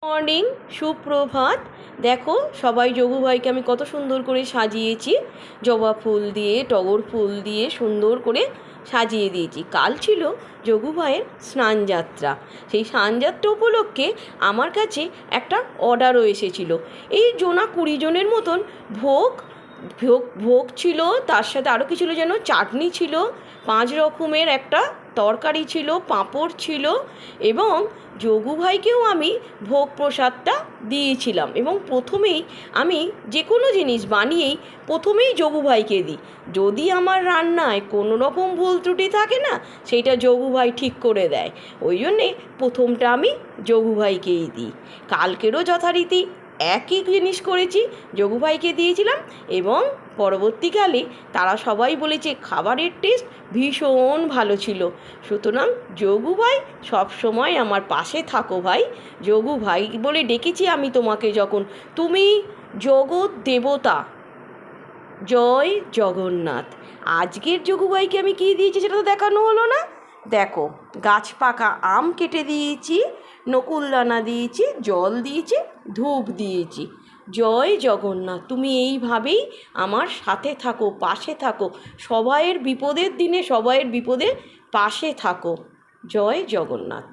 Morning, সুপ্রভাত। দেখো সবাই যোগু ভাইকে আমি কত সুন্দর করে সাজিয়েছি, জবা ফুল দিয়ে টগর ফুল দিয়ে সুন্দর করে সাজিয়ে দিয়েছি। কাল ছিল যোগু ভাইয়ের স্নানযাত্রা। সেই স্নানযাত্রা উপলক্ষে আমার কাছে একটা অর্ডারও এসেছিল। এই 20 জনের মতন ভোগ ভোগ ভোগ ছিল, তার সাথে আরও কিছু ছিল, যেন চাটনি ছিল, 5 রকমের একটা তরকারি ছিল, পাঁপড় ছিল, এবং যোগু ভাইকেও আমি ভোগ প্রসাদটা দিয়েছিলাম। এবং প্রথমেই আমি যে কোনো জিনিস বানিয়েই প্রথমেই যোগু ভাইকে দিই। যদি আমার রান্নায় কোনো রকম ভুল ত্রুটি থাকে না, সেইটা যোগু ভাই ঠিক করে দেয়। ওই জন্যে প্রথমটা আমি যোগু ভাইকেই দিই। কালকেরও যথারীতি একই জিনিস করেছি, যোগু ভাইকে দিয়েছিলাম। এবং পরবর্তীকালে তারা সবাই বলেছে খাবারের টেস্ট ভীষণ ভালো ছিল। সুতরাং যোগু ভাই সবসময় আমার পাশে থাকো ভাই। যোগু ভাই বলে ডেকেছি আমি তোমাকে যখন, তুমি জগৎ দেবতা। জয় জগন্নাথ। আজকের যোগু ভাইকে আমি কী দিয়েছি সেটা তো দেখানো হলো না। দেখো, গাছ পাকা আম কেটে দিয়েছি, নকুলদানা দিয়েছি, জল দিয়েছি, ধূপ দিয়েছি। জয় জগন্নাথ। তুমি এইভাবেই আমার সাথে থাকো, পাশে থাকো, সবাইয়ের বিপদের দিনে সবাইয়ের বিপদে পাশে থাকো। জয় জগন্নাথ।